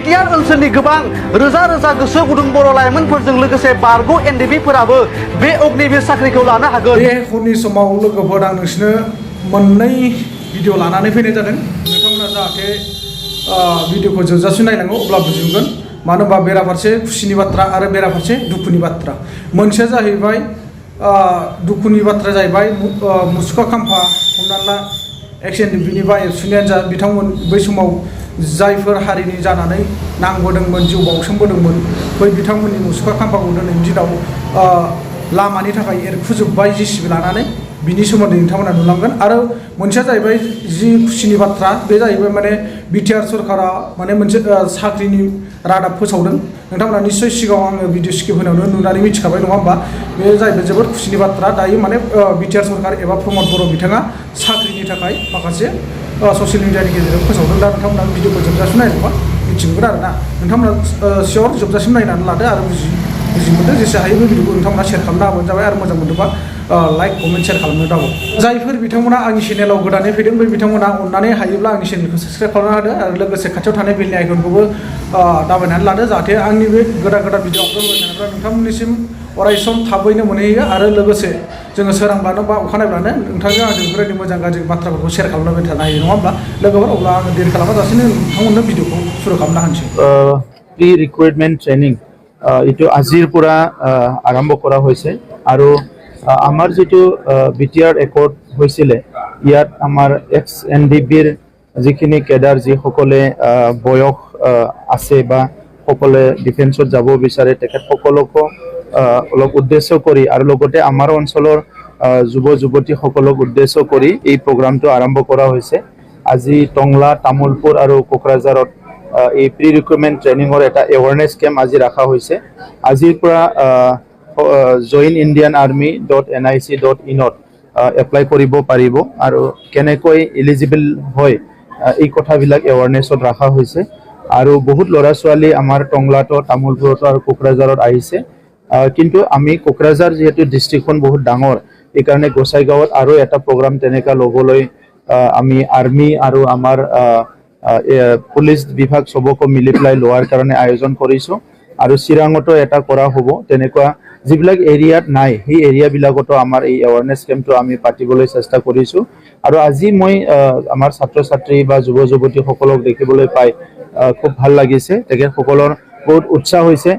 BTR ओनसोलनि गोबां रोजा रोजा गोसो गुदुं बर' लाइमोनफोरजों लोगोसे बारग' एनडिबिफोराबो बे अग्निबीर साख्रिखौ लानो हागोन। बे हरनि समाव लोगोफोर आं नोंसोरनो मोननै भिडिअ लानानै फैनाय जादों। नोंथांमोना जाहाथे भिडिअखौ जोबजासिम नायलाङो अब्ला बुजिगोन। मानो होनबा बेराफारसे खुसिनि बाथ्रा आरो बेराफारसे दुखुनि बाथ्रा। मोनसेया जाहैबाय दुखुनि बाथ्रा जाहैबाय मुसुखा खाम्फा हमनानै ला एक्स एनडिबिनि बा एबसुनियानो जा बिथांमोन बै समाव जायफोर हारिनि जानानै नांबोदोंमोन जिउ बाउसोमबोदोंमोन बै बिथांमोननि मुसुखा खाम्फाखौ दिनैनि दिनाव लामानि थाखाय एरखुजोब्बाय जिसिबि लानानै बिनि सोमोन्दै नोंथांमोना नुलांगोन। आरो मोनसेया जाहैबाय जि खुसिनि बाथ्रा बे जाहैबाय माने बिटिआर सरकारा माने मोनसे साख्रिनि रादाब फोसावदों। नोंथांमोना निश्चय सिगाङाव आङो भिडिअ स्किप होनायावनो नुनानै मिथिखाबाय नङा होमबा। बे जाहैबाय जोबोद खुसिनि बाथ्रा। दायो माने बिटिआर सरकार एबा प्रमद बर' बिथाङा साख्रिनि थाखाय माखासे ससियेल मिडियानि गेजेरजों फोसावदों। दा नोंथांमोना भिडिअखौ जोबजासिम नायनोबा मिथिगोन आरो ना। नोंथांमोना सियर जोबजासिम नायनानै लादो आरो बुजि मोनदो जेसे हायो बे भिडिअखौ नोंथांमोना शेयार खालामनो हाबानो जाबाय। आरो मोजां मोनदोंबा लाइक कमेन्ट शेयार खालामनो दाबाव। जायफोर बिथांमोना आंनि चेनेलाव गोदानै फैदों बै बिथांमोना अननानै हायोब्ला आंनि चेनेलखौ साबस्क्राइब खालामना होदो आरो लोगोसे खाथियाव थानाय बेलनि आइकनखौबो दाबायनानै लादो जाहाथे आंनि बे गोदान गोदान भिडिअ आपल'ड होबाय थानायफ्रा नोंथांमोननिसिम अरायसम थाबैनो मोनहैयो। आरो लोगोसे जोङो सोरांब्लानो बा अखानायब्लानो नोंथांजों आंजों बेफोरबायदि मोजां गाज्रि बाथ्राफोरखौ शेयार खालामलायबाय थानो हायो नङा होमब्ला लोगोफोर। अब्ला आङो देरि खालामाजासेनो नोंथांमोननो भिडिअखौ सुरु खालामना होनोसै। प्रि रिक्रुटमेन्ट ट्रेनिं এইটো আজিৰ পৰা আৰম্ভ কৰা হৈছে আৰু আমাৰ যেটো বিটিআৰ একৰ্ড হৈছিলে ইয়াত আমাৰ এক্স এনডিবিৰ যিখিনি কেডাৰ যিসকলে বয়স আছে বা সকলে ডিফেন্সত যাব বিচাৰে তেখেত সকলকো অলপ উদ্দেশ্য কৰি আৰু লগতে আমাৰ অঞ্চলৰ যুৱ যুৱতী সকলক উদ্দেশ্য কৰি এই প্ৰগ্ৰামটো আৰম্ভ কৰা হৈছে। আজি টংলা তামুলপুৰ আৰু কোকৰাঝাৰত এই প্ৰি ৰিক্ৰুটমেন্ট ট্ৰেনিঙৰ এটা এৱাৰনেছ কেম্প আজি ৰাখা হৈছে। আজিৰ পৰা join indianarmy.nic.in এপ্লাই কৰিব পাৰিব আৰু কেনেকৈ এলিজিবল হয় এই কথাবিলাক এৱাৰনেছত ৰাখা হৈছে। আৰু বহুত ল'ৰা ছোৱালী আমাৰ টংলাটো তামুলপুৰতো আৰু কোকৰাঝাৰত আহিছে। কিন্তু আমি কোকৰাঝাৰ যেহেতু ডিস্ট্ৰিক্টখন বহুত ডাঙৰ এইকাৰণে গোসাইগাঁৱত আৰু এটা প্ৰগ্ৰাম তেনেকা ল'বলৈ আমি আৰ্মি আৰু আমাৰ পুলিচ বিভাগ সবকো মিলি পেলাই লোৱাৰ কাৰণে আয়োজন কৰিছো। আৰু চিৰাঙতো এটা কৰা হ'ব। তেনেকুৱা যিবিলাক এৰিয়াত নাই সেই এৰিয়াবিলাকতো আমাৰ এই এৱাৰনেছ কেম্পটো আমি পাতিবলৈ চেষ্টা কৰিছো। আৰু আজি মই আমাৰ ছাত্ৰ ছাত্ৰী বা যুৱ যুৱতীসকলক দেখিবলৈ পাই খুব ভাল লাগিছে। তেখেতসকলৰ বহুত উৎসাহ হৈছে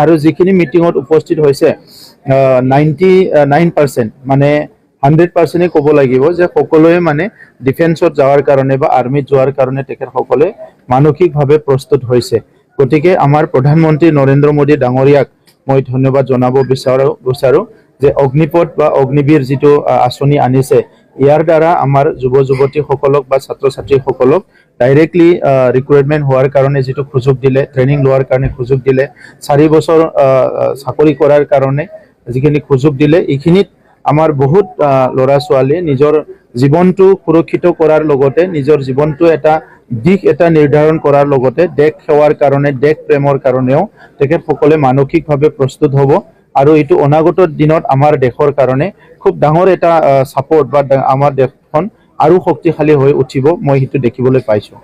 আৰু যিখিনি মিটিঙত উপস্থিত হৈছে 99% মানে 100% ক'ব লাগিব যে সকলোৱে মানে ডিফেন্সত যাৱাৰ কাৰণে বা আৰ্মিত যোৱাৰ কাৰণে তেখেতসকলে মানসিকভাৱে প্ৰস্তুত হৈছে। গতিকে আমাৰ প্ৰধানমন্ত্ৰী নৰেন্দ্ৰ মোদী ডাঙৰীয়াক মই ধন্যবাদ জনাব বিচাৰো যে অগ্নিপথ বা অগ্নিবীৰ যেটো আঁচনি আনিছে ইয়াৰ দ্বাৰা আমাৰ যুৱ যুৱতীসকলক বা ছাত্ৰ ছাত্ৰীসকলক ডাইৰেক্টলি ৰিক্ৰুটমেন্ট হোৱাৰ কাৰণে যেটো সুযোগ দিলে, ট্ৰেনিং লোৱাৰ কাৰণে সুযোগ দিলে, 4 বছৰ চাকৰি কৰাৰ কাৰণে যিখিনি সুযোগ দিলে এইখিনিত আমাৰ বহুত ল'ৰা ছোৱালী নিজৰ জীৱনটো সুৰক্ষিত কৰাৰ লগতে নিজৰ জীৱনটো এটা দিশ এটা নিৰ্ধাৰণ কৰাৰ লগতে দেশ সেৱাৰ কাৰণে দেশ প্ৰেমৰ কাৰণেও তেখেতসকলে মানসিকভাৱে প্ৰস্তুত হ'ব। আৰু এইটো অনাগত দিনত আমাৰ দেশৰ কাৰণে খুব ডাঙৰ এটা সাপোৰ্ট বা আমাৰ দেশখন আৰু শক্তিশালী হৈ উঠিব মই সেইটো দেখিবলৈ পাইছো।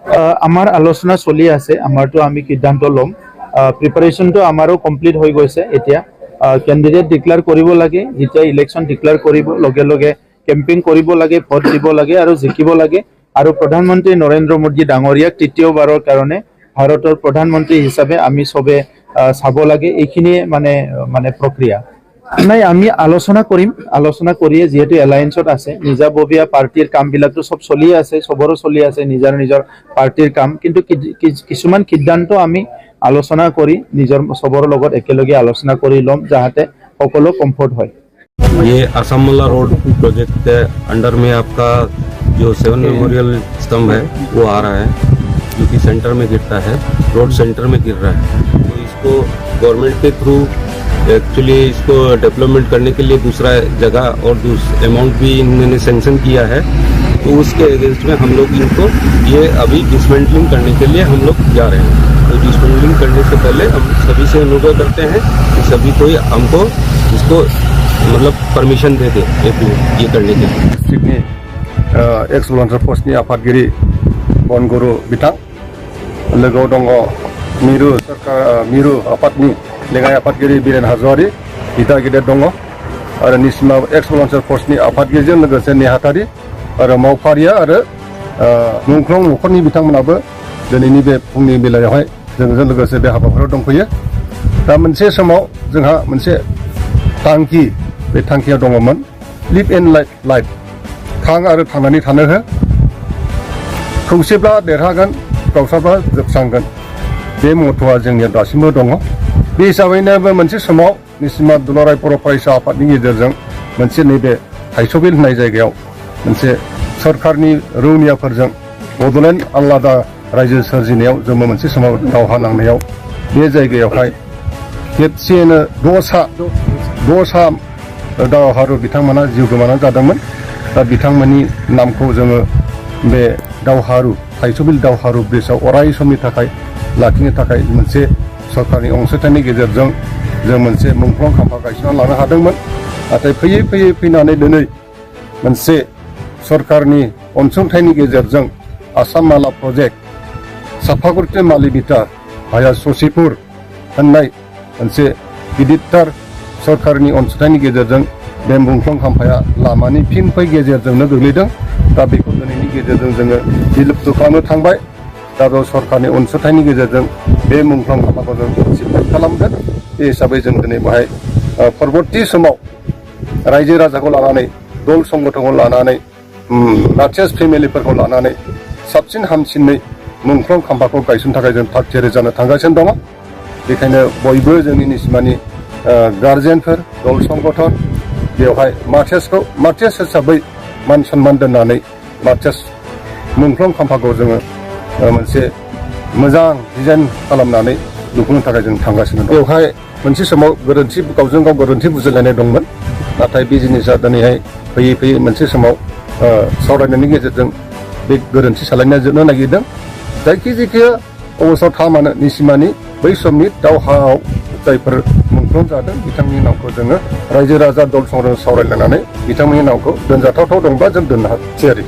আমাৰ আলোচনা চলি আছে। আমাৰটো আমি সিদ্ধান্ত ল'ম। প্ৰিপাৰেচনটো আমাৰো কমপ্লিট হৈ গৈছে। এতিয়া কেণ্ডিডেট ডিক্লেয়াৰ কৰিব লাগে। যেতিয়া ইলেকশ্যন ডিক্লেয়াৰ কৰিব লগে লগে কেম্পিং কৰিব লাগে, ভোট দিব লাগে আৰু জিকিব লাগে। আৰু প্ৰধানমন্ত্ৰী নৰেন্দ্ৰ মোদী ডাঙৰীয়াক তৃতীয়বাৰৰ কাৰণে ভাৰতৰ প্ৰধানমন্ত্ৰী হিচাপে আমি সবে চাব লাগে। এইখিনিয়ে মানে প্ৰক্ৰিয়া নাই। আমি আলোচনা কৰিম। আলোচনা কৰিয়ে যেহেতু এলায়েন্সত আছে নিজাববীয়া পাৰ্টিৰ কামবিলাকতো সব চলি আছে, সবৰো চলি আছে নিজৰ নিজৰ পাৰ্টিৰ কাম। কিন্তু কিছুমান সিদ্ধান্ত আমি আলোচনা কৰি নিজৰ সবৰ লগত একেলগে আলোচনা কৰি ল'ম যাহাতে সকলো কমফৰ্ট হয়। ये असम मुल्ला रोड प्रोजेक्ट के अंडर में आपका जो 7 मेमोरियल स्तंभ है वो आ रहा है जो कि सेंटर में गिरता है, रोड सेंटर में गिर रहा है। तो इसको गवर्नमेंट के थ्रू एक्चुअली इसको डेवलपमेंट करने के लिए दूसरा जगह और अमाउंट भी इन्होंने सेंक्शन किया है। तो उसके अगेंस्ट में हम लोग इनको ये अभी डिसमेंटलिंग करने के लिए हम लोग जा रहे हैं। तो डिसमेंटलिंग करने से पहले हम सभी से अनुरोध करते हैं कि सभी कोई हमको इसको मतलब परमिशन दे दे ये करने के लिए। डिस्ट्रिक्टनि एक्स भलन्टियार फर्सनि आफादगिरि बनगुरु बिथां लोगोआव दङ मिरु सरकार मिरु आफादनि लेङाइ आफादगिरि बिरेन हाज'वारि बिदा गेदेर दङ आरो निसिमा एक्स भलन्टियार फर्सनि आफादगिरिजों लोगोसे नेहाथारि आरो मावफारिया आरो मुंख्लं न'खरनि बिथांमोनाबो दिनैनि बे फुंनि बेलायावहाय जोंजों लोगोसे बे हाबाफारियाव दंफैयो। दा मोनसे समाव जोंहा मोनसे थांखि बे थांखिया दङमोन लिभ एन्ड लाइफ थां आरो थांनानै थानो हो खौसेब्ला देरहागोन गावस्राब्ला जोबस्रांगोन बे मथ'आ जोंनियाव दासिमबो दङ। बे हिसाबैनो मोनसे समाव निसिमा दुलाराय बर' फरायसा आफादनि गेजेरजों मोनसे नैबे थाइसबिल होननाय जायगायाव मोनसे सरकारनि रौनियाफोरजों बड'लेण्ड आलादा रायजो सोरजिनायाव जोंबो मोनसे समाव दावहा नांनायाव बे जायगायावहाय खेबसेयैनो द'सा दावहारु बिथांमोना जिउ गोमानानै जादोंमोन। दा बिथांमोननि नामखौ जोङो बे दावहारु थाइसबिल दावहारु ब्रिजआव अराय समनि थाखाय लाखिनो थाखाय मोनसे सरकारनि अनसुंथाइनि गेजेरजों जों मोनसे मुंख्लं खाम्फा गायसनना लानो हादोंमोन। नाथाय फैयै फैयै फैनानै दिनै मोनसे सरकारनि अनसुंथाइनि गेजेरजों आसाम माला प्रजेक्ट सापागुरिनि मालिबिटा भाया ससिपुर होननाय मोनसे गिदिरथार सरकारनि अनसुंथाइनि गेजेरजों बे मुंख्लं खाम्फाया लामानि फिन फै गेजेरजोंनो गोग्लैदों। दा बेखौ दिनैनि गेजेरजों जोङो बिलुप्त खालामनो थांबाय। दा बेयाव सरकारनि अनसुंथाइनि गेजेरजों बे मुंख्लं खाम्फाखौ जों सिफाय खालामगोन। बे हिसाबै जों दिनै बेहाय परबर्ती समाव रायजो राजाखौ लानानै दल संगठनखौ लानानै नार्सास फेमिलिफोरखौ लानानै साबसिन हामसिनै मुंख्लं खाम्फाखौ गायसननो थाखाय जों थाग थियारि जानो थांगासिनो दङ। बेखायनो बयबो जोंनि निसिमानि गार्जेनफोर दल संगठन बेवहाय मार्चेस हिसाबै मान सन्मान दोननानै मार्चेस मुंख्लं खाम्फाखौ जोङो मोनसे मोजां डिजाइन खालामनानै लुफुंनो थाखाय जों थांगासिनो दं। बेवहाय मोनसे समाव गावजों गाव गोरोन्थि बुजिलायनाय दंमोन। नाथाय बे जिनिसा दिनैहाय फैयै फैयै मोनसे समाव सावरायनायनि गेजेरजों बे गोरोन्थि सालायनाया जोबनो नागिरदों। जायखिजाया अबस्थायाव था मानो निसिमानि बै समनि दावहायाव जायफोर मुंख्लं जादों बिथांनि नामखौ जोङो रायजो राजा दल संगठन सावरायलायनानै बिथांमोननि नामखौ दोनजाथावथाव दंब्ला जों दोननो थियारि।